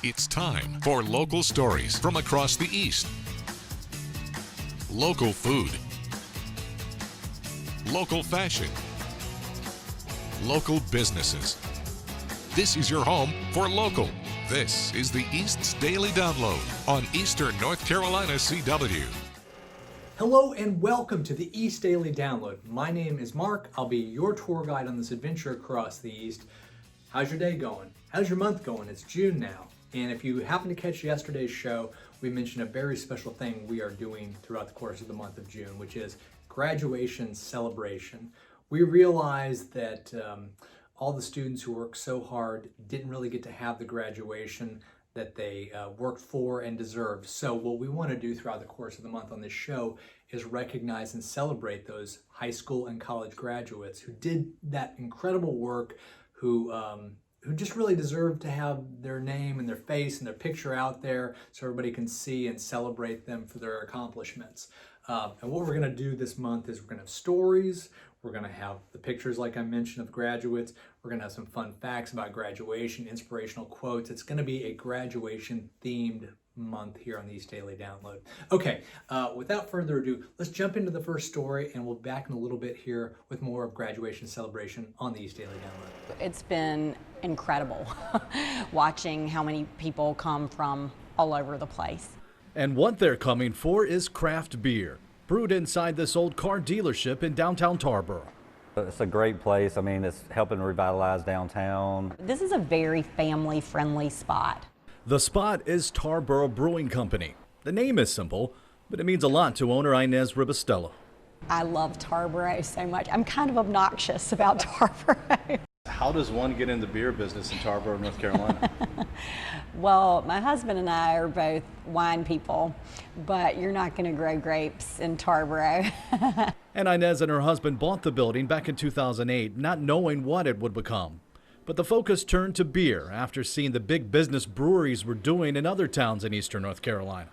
It's time for local stories from across the East. Local food. Local fashion. Local businesses. This is your home for local. This is the East's Daily Download on Eastern North Carolina CW. Hello and welcome to the East Daily Download. My name is Mark. I'll be your tour guide on this adventure across the East. How's your day going? How's your month going? It's June now. And if you happen to catch yesterday's show, we mentioned a very special thing we are doing throughout the course of the month of June, which is graduation celebration. We realized that all the students who worked so hard didn't really get to have the graduation that they worked for and deserved. So what we want to do throughout the course of the month on this show is recognize and celebrate those high school and college graduates who did that incredible work, who just really deserve to have their name and their face and their picture out there so everybody can see and celebrate them for their accomplishments. And what we're going to do this month is we're going to have stories, we're going to have the pictures like I mentioned of graduates, we're going to have some fun facts about graduation, inspirational quotes. It's going to be a graduation themed month here on the East Daily Download. Okay, without further ado, let's jump into the first story and we'll be back in a little bit here with more of graduation celebration on the East Daily Download. It's been incredible watching how many people come from all over the place. And what they're coming for is craft beer, brewed inside this old car dealership in downtown Tarboro. It's a great place. I mean, it's helping revitalize downtown. This is a very family-friendly spot. The spot is Tarboro Brewing Company. The name is simple, but it means a lot to owner Inez Ribostello. I love Tarboro so much. I'm kind of obnoxious about Tarboro. How does one get in the beer business in Tarboro, North Carolina? Well, my husband and I are both wine people, but you're not going to grow grapes in Tarboro. And Inez and her husband bought the building back in 2008, not knowing what it would become. But the focus turned to beer after seeing the big business breweries were doing in other towns in eastern North Carolina.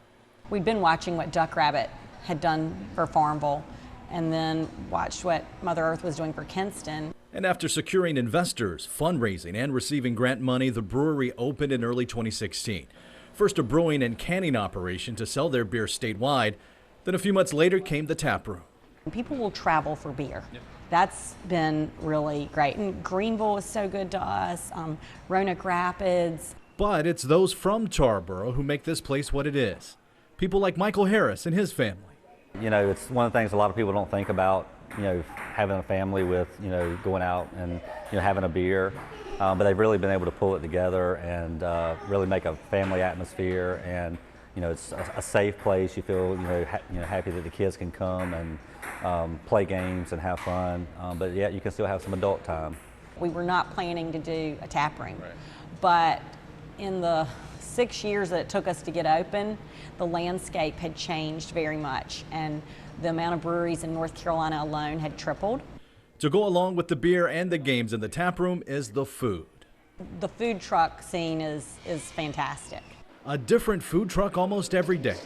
We'd been watching what Duck Rabbit had done for Farmville and then watched what Mother Earth was doing for Kinston. And after securing investors, fundraising, and receiving grant money, the brewery opened in early 2016. First a brewing and canning operation to sell their beer statewide, then a few months later came the tap room. People will travel for beer. Yep. That's been really great. And Greenville is so good to us, Roanoke Rapids. But it's those from Tarboro who make this place what it is. People like Michael Harris and his family. You know, it's one of the things a lot of people don't think about, you know, having a family with, you know, going out and, you know, having a beer. But they've really been able to pull it together and really make a family atmosphere. And, you know, it's a safe place. You feel, you know, happy that the kids can come and play games and have fun. But yet you can still have some adult time. We were not planning to do a tap room, but in the 6 years that it took us to get open, the landscape had changed very much, and the amount of breweries in North Carolina alone had tripled. To go along with the beer and the games in the tap room is the food. The food truck scene is fantastic. A different food truck almost every day.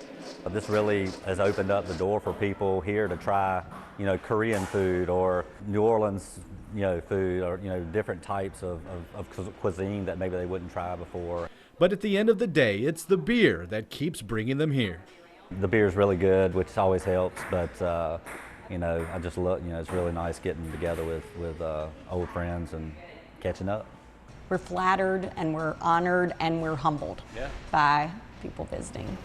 This really has opened up the door for people here to try, you know, Korean food or New Orleans, you know, food or, you know, different types of cuisine that maybe they wouldn't try before. But at the end of the day, it's the beer that keeps bringing them here. The beer is really good, which always helps, but you know, I just look, you know, it's really nice getting together with old friends and catching up. We're flattered and we're honored and we're humbled by people visiting.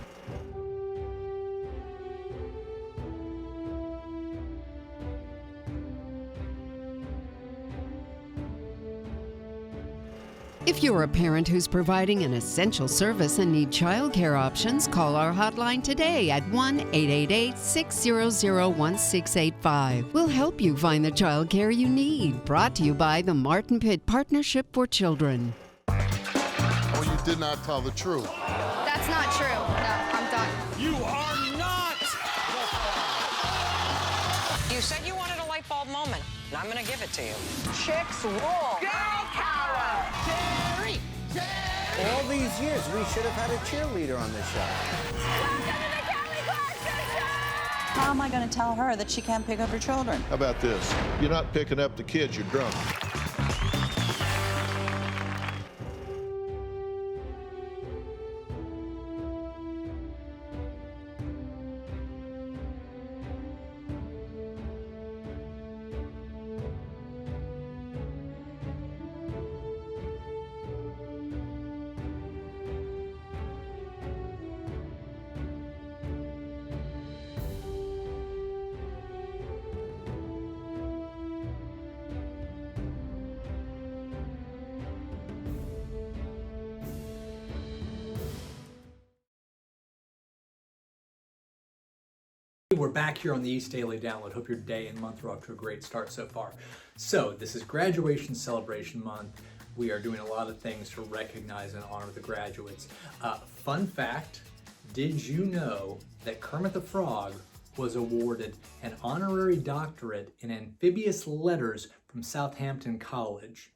If you're a parent who's providing an essential service and need childcare options, call our hotline today at 1-888-600-1685. We'll help you find the childcare you need. Brought to you by the Martin Pitt Partnership for Children. Oh, you did not tell the truth. That's not true. No, I'm done. You are not! You said you wanted a light bulb moment, and I'm gonna give it to you. Chicks rule. Girl power! Jerry! Jerry! All these years, we should have had a cheerleader on this show. How am I going to tell her that she can't pick up her children? How about this? You're not picking up the kids, you're drunk. We're back here on the East Daily Download. Hope your day and month are off to a great start so far. So this is graduation celebration month. We are doing a lot of things to recognize and honor the graduates. Fun fact, did you know that Kermit the Frog was awarded an honorary doctorate in amphibious letters from Southampton College?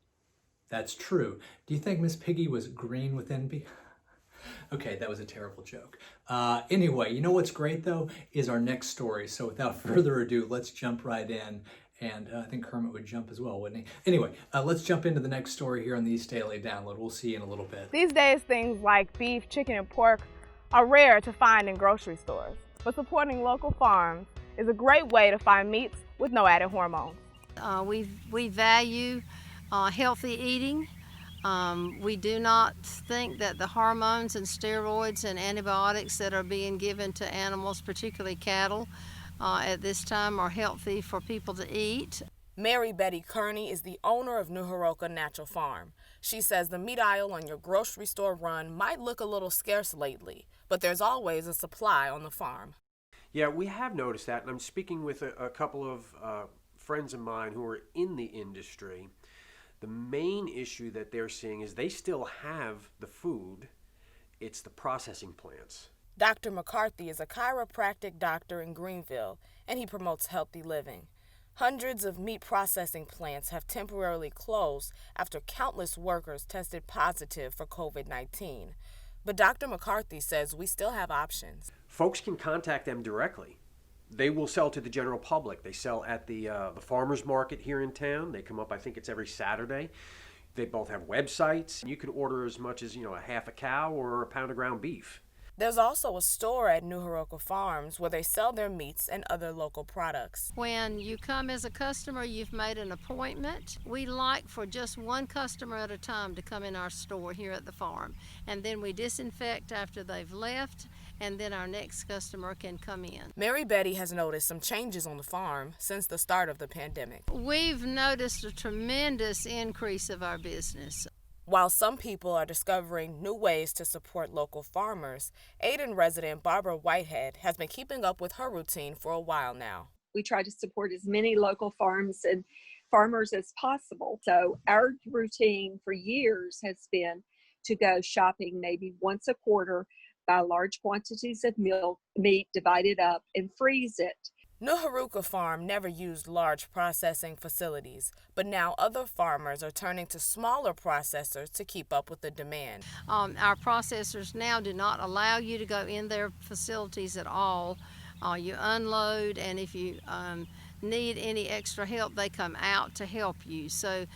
That's true. Do you think Miss Piggy was green with envy? Okay, that was a terrible joke. Anyway, you know what's great though is our next story. So without further ado, let's jump right in. And I think Kermit would jump as well, wouldn't he? Anyway, let's jump into the next story here on the East Daily Download. We'll see you in a little bit. These days, things like beef, chicken, and pork are rare to find in grocery stores. But supporting local farms is a great way to find meats with no added hormones. We value healthy eating. We do not think that the hormones and steroids and antibiotics that are being given to animals, particularly cattle, at this time are healthy for people to eat. Mary Betty Kearney is the owner of New Haroka Natural Farm. She says the meat aisle on your grocery store run might look a little scarce lately, but there's always a supply on the farm. Yeah, we have noticed that, and I'm speaking with a couple of friends of mine who are in the industry. The main issue that they're seeing is they still have the food, it's the processing plants. Dr. McCarthy is a chiropractic doctor in Greenville, and he promotes healthy living. Hundreds of meat processing plants have temporarily closed after countless workers tested positive for COVID-19. But Dr. McCarthy says we still have options. Folks can contact them directly. They will sell to the general public. They sell at the farmers market here in town. They come up, I think it's every Saturday. They both have websites. You can order as much as, a half a cow or a pound of ground beef. There's also a store at New Haroka Farms where they sell their meats and other local products. When you come as a customer, you've made an appointment. We like for just one customer at a time to come in our store here at the farm. And then we disinfect after they've left, and then our next customer can come in. Mary Betty has noticed some changes on the farm since the start of the pandemic. We've noticed a tremendous increase of our business. While some people are discovering new ways to support local farmers, Aden resident Barbara Whitehead has been keeping up with her routine for a while now. We try to support as many local farms and farmers as possible. So our routine for years has been to go shopping maybe once a quarter, buy large quantities of meat, divide it up, and freeze it. New Haroka Farm never used large processing facilities, but now other farmers are turning to smaller processors to keep up with the demand. Our processors now do not allow you to go in their facilities at all. You unload, and if you need any extra help, they come out to help you. So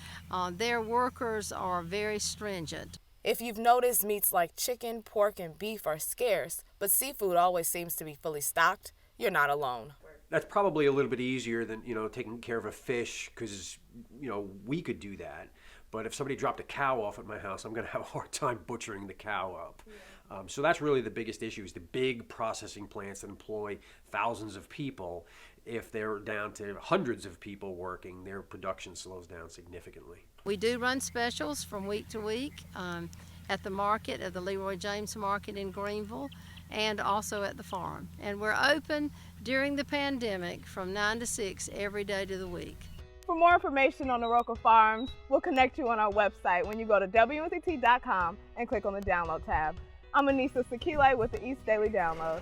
their workers are very stringent. If you've noticed meats like chicken, pork, and beef are scarce, but seafood always seems to be fully stocked, you're not alone. That's probably a little bit easier than, taking care of a fish because, we could do that. But if somebody dropped a cow off at my house, I'm going to have a hard time butchering the cow up. Yeah. So that's really the biggest issue is the big processing plants that employ thousands of people. If they're down to hundreds of people working, their production slows down significantly. We do run specials from week to week at the market, at the Leroy James Market in Greenville, and also at the farm. And we're open during the pandemic from 9 to 6 every day of the week. For more information on Haroka Farms, we'll connect you on our website when you go to WNCT.com and click on the Download tab. I'm Anissa Sakile with the East Daily Download.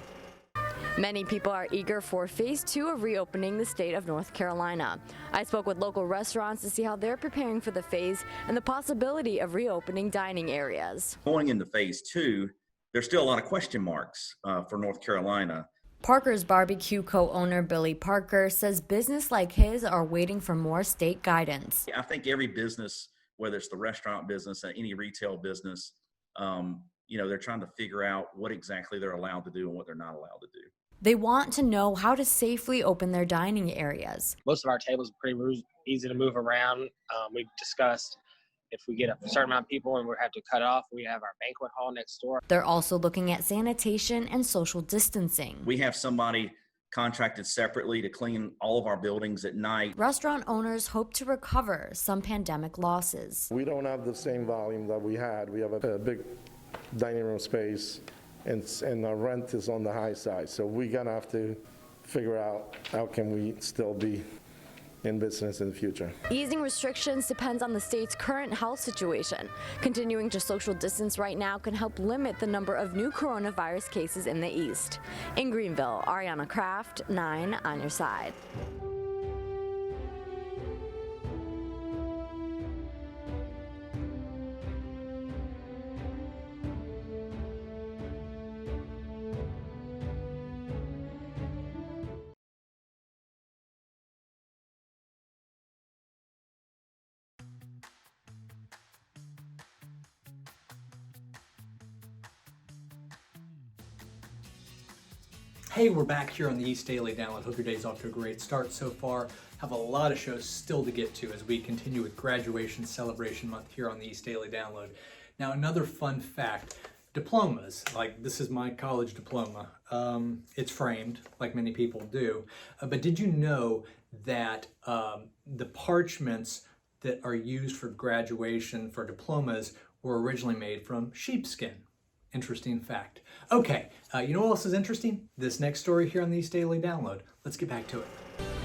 Many people are eager for Phase 2 of reopening the state of North Carolina. I spoke with local restaurants to see how they're preparing for the phase and the possibility of reopening dining areas. Going into Phase 2, there's still a lot of question marks for North Carolina. Parker's Barbecue co-owner Billy Parker says business like his are waiting for more state guidance. I think every business, whether it's the restaurant business or any retail business, they're trying to figure out what exactly they're allowed to do and what they're not allowed to do. They want to know how to safely open their dining areas. Most of our tables are pretty easy to move around. We've discussed if we get a certain amount of people and we have to cut off, we have our banquet hall next door. They're also looking at sanitation and social distancing. We have somebody contracted separately to clean all of our buildings at night. Restaurant owners hope to recover some pandemic losses. We don't have the same volume that we had. We have a big dining room space and our rent is on the high side. So we're gonna have to figure out how can we still be in business in the future. Easing restrictions depends on the state's current health situation. Continuing to social distance right now can help limit the number of new coronavirus cases in the East. In Greenville, Ariana Kraft, 9 on your side. Hey, we're back here on the East Daily Download. Hope your day's off to a great start so far. Have a lot of shows still to get to as we continue with Graduation Celebration Month here on the East Daily Download. Now, another fun fact, diplomas, like this is my college diploma. It's framed, like many people do. But did you know that the parchments that are used for graduation for diplomas were originally made from sheepskin? Interesting fact. Okay, you know what else is interesting? This next story here on the East Daily Download. Let's get back to it.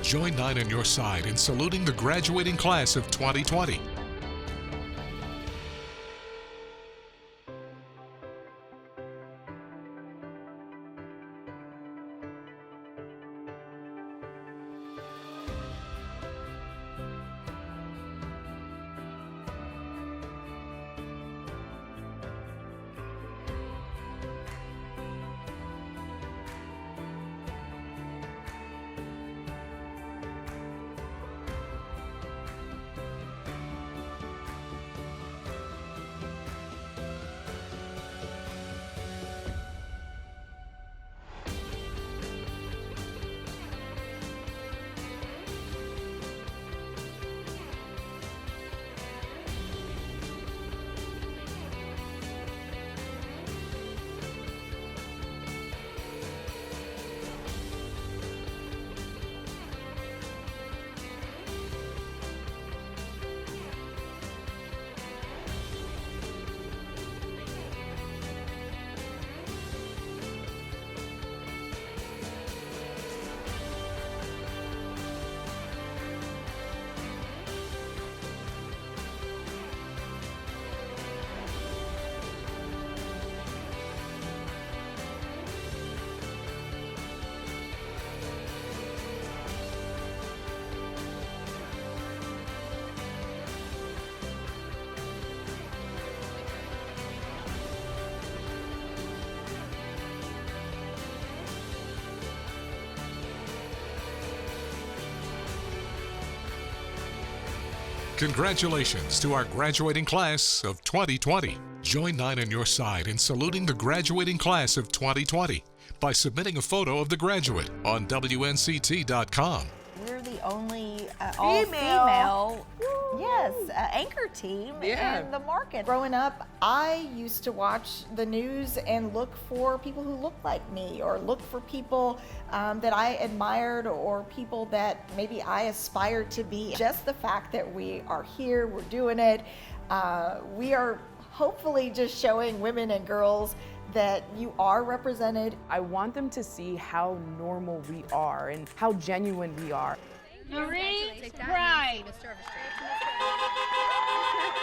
Join 9 on your side in saluting the graduating class of 2020. Congratulations to our graduating class of 2020. Join 9 on your side in saluting the graduating class of 2020 by submitting a photo of the graduate on WNCT.com. We're the only all-female anchor team in the market. Growing up, I used to watch the news and look for people who looked like me, or look for people that I admired, or people that maybe I aspired to be. Just the fact that we are here, we're doing it, we are hopefully just showing women and girls that you are represented. I want them to see how normal we are and how genuine we are. Marie, right.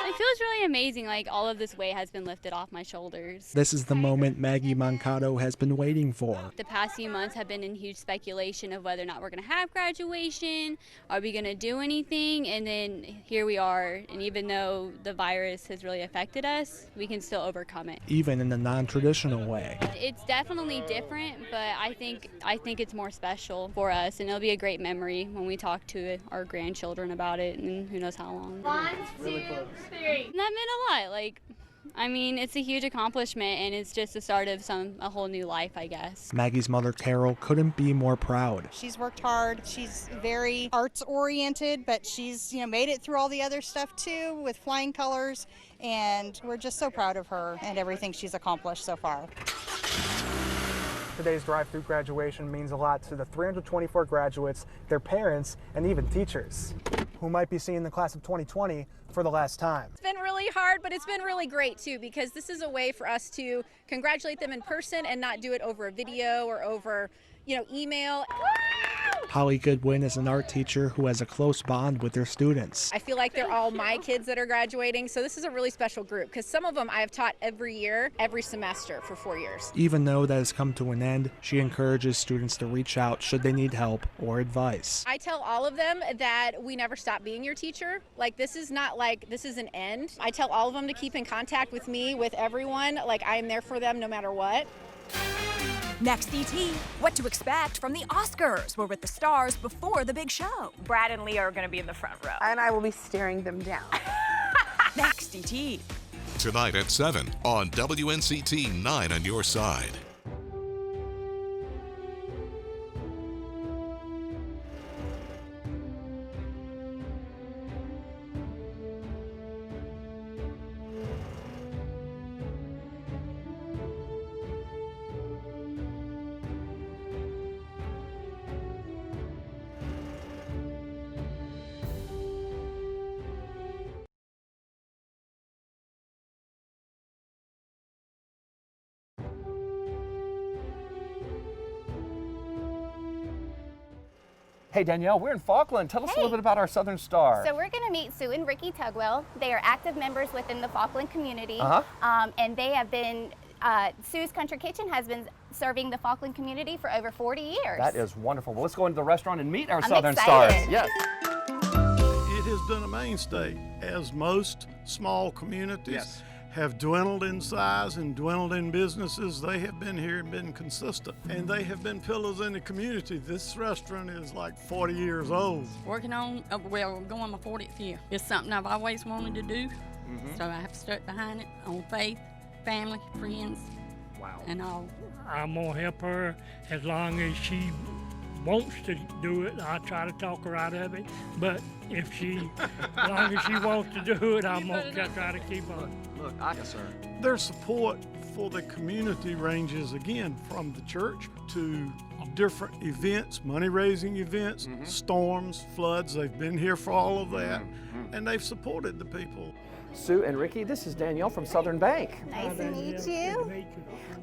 It feels really amazing, like all of this weight has been lifted off my shoulders. This is the moment Maggie Mancato has been waiting for. The past few months have been in huge speculation of whether or not we're going to have graduation, are we going to do anything, and then here we are, and even though the virus has really affected us, we can still overcome it. Even in a non-traditional way. It's definitely different, but I think it's more special for us, and it'll be a great memory when we talk to our grandchildren about it, and who knows how long. 1, 2, 3. That meant a lot. Like, I mean, it's a huge accomplishment, and it's just the start of a whole new life, I guess. Maggie's mother, Carol, couldn't be more proud. She's worked hard. She's very arts-oriented, but she's made it through all the other stuff too with flying colors, and we're just so proud of her and everything she's accomplished so far. Today's drive-through graduation means a lot to the 324 graduates, their parents, and even teachers, who might be seeing the class of 2020 for the last time. It's been really hard, but it's been really great too, because this is a way for us to congratulate them in person and not do it over a video or over email. Holly Goodwin is an art teacher who has a close bond with her students. I feel like they're all my kids that are graduating, so this is a really special group because some of them I have taught every year, every semester for 4 years. Even though that has come to an end, she encourages students to reach out should they need help or advice. I tell all of them that we never stop being your teacher. Like, this is not like this is an end. I tell all of them to keep in contact with me, with everyone. Like, I am there for them no matter what. Next ET, what to expect from the Oscars. We're with the stars before the big show. Brad and Leah are going to be in the front row. And I will be staring them down. Next ET. Tonight at 7 on WNCT 9 on your side. Hey Danielle, we're in Falkland. Tell us a little bit about our Southern Star. So we're going to meet Sue and Ricky Tugwell. They are active members within the Falkland community, and they have been, Sue's Country Kitchen has been serving the Falkland community for over 40 years. That is wonderful. Well, let's go into the restaurant and meet our I'm Southern excited. Stars. Yes. It has been a mainstay, as most small communities have dwindled in size and dwindled in businesses. They have been here and been consistent, and they have been pillars in the community. This restaurant is like 40 years old. Working on, going my 40th year. It's something I've always wanted to do, so I have stuck behind it on faith, family, friends, and all. I'm gonna help her as long as she wants to do it. I try to talk her out of it, but if she, as long as she wants to do it, I'm gonna try to keep her. Look, their support for the community ranges again from the church to different events, money-raising events, storms, floods. They've been here for all of that, and they've supported the people. Sue and Ricky, this is Danielle from Southern Bank. Nice to meet you.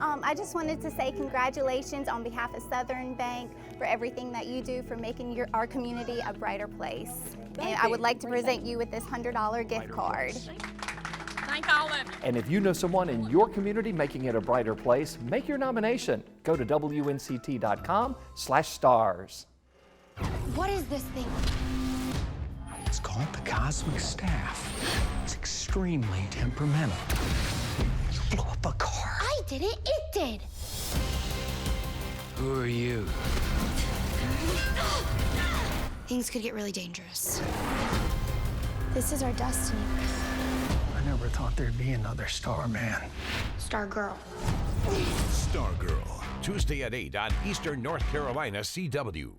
I just wanted to say congratulations on behalf of Southern Bank for everything that you do for making our community a brighter place. And I would like to present you with this $100 gift card. Thank all of you. And if you know someone in your community making it a brighter place, make your nomination. Go to WNCT.com/stars. What is this thing? It's called the Cosmic Staff. It's extremely temperamental. You blew up a car. I didn't, it did. Who are you? Things could get really dangerous. This is our destiny. I never thought there'd be another Star Man. Star Girl. Star Girl, Tuesday at 8 on Eastern North Carolina CW.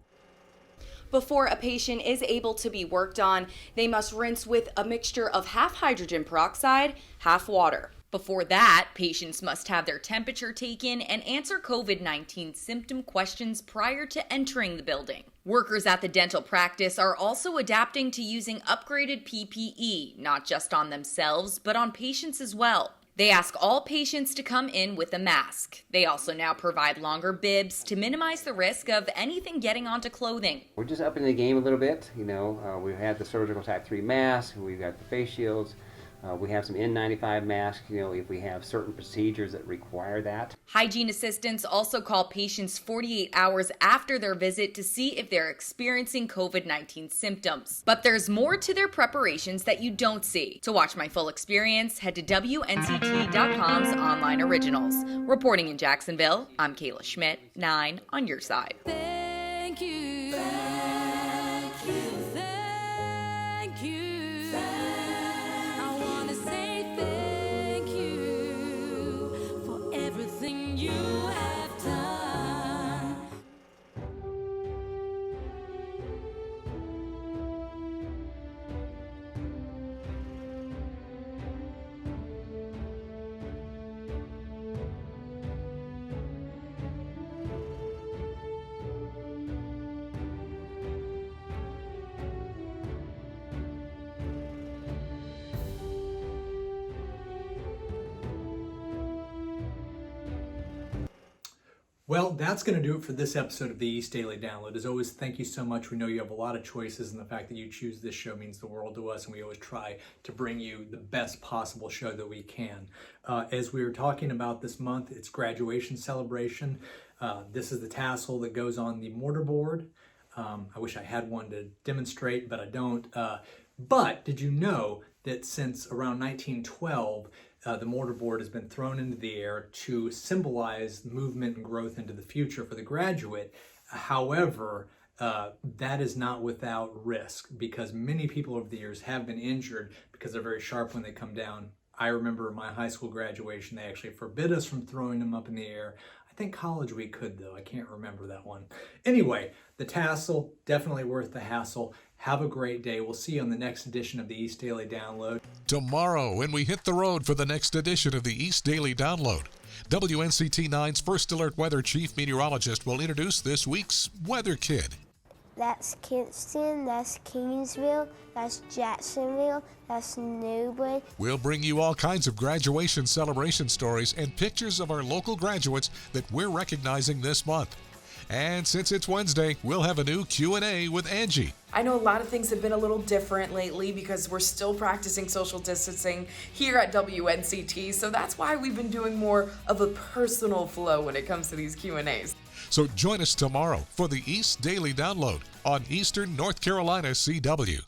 Before a patient is able to be worked on, they must rinse with a mixture of half hydrogen peroxide, half water. Before that, patients must have their temperature taken and answer COVID-19 symptom questions prior to entering the building. Workers at the dental practice are also adapting to using upgraded PPE, not just on themselves, but on patients as well. They ask all patients to come in with a mask. They also now provide longer bibs to minimize the risk of anything getting onto clothing. We're just upping the game a little bit. We've had the surgical type 3 masks, we've got the face shields. We have some N95 masks, if we have certain procedures that require that. Hygiene assistants also call patients 48 hours after their visit to see if they're experiencing COVID-19 symptoms. But there's more to their preparations that you don't see. To watch my full experience, head to WNCT.com's online originals. Reporting in Jacksonville, I'm Kayla Schmidt, 9 on your side. Thank you. Thank you. Thank you. I want to say thank you for everything you have done. Well, that's going to do it for this episode of the East Daily Download. As always, thank you so much. We know you have a lot of choices, and the fact that you choose this show means the world to us, and we always try to bring you the best possible show that we can. As we were talking about this month, it's graduation celebration. This is the tassel that goes on the mortarboard. I wish I had one to demonstrate, but I don't. But did you know that since around 1912, the mortarboard has been thrown into the air to symbolize movement and growth into the future for the graduate. However, that is not without risk, because many people over the years have been injured because they're very sharp when they come down. I remember my high school graduation, they actually forbid us from throwing them up in the air. I think college we could, though. I can't remember that one. Anyway, the tassel, definitely worth the hassle. Have a great day. We'll see you on the next edition of the East Daily Download. Tomorrow, when we hit the road for the next edition of the East Daily Download, WNCT-9's First Alert Weather Chief Meteorologist will introduce this week's Weather Kid. That's Kinston, that's Kingsville, that's Jacksonville, that's Newbern. We'll bring you all kinds of graduation celebration stories and pictures of our local graduates that we're recognizing this month. And since it's Wednesday, we'll have a new Q&A with Angie. I know a lot of things have been a little different lately because we're still practicing social distancing here at WNCT, so that's why we've been doing more of a personal flow when it comes to these Q&As. So join us tomorrow for the East Daily Download on Eastern North Carolina CW.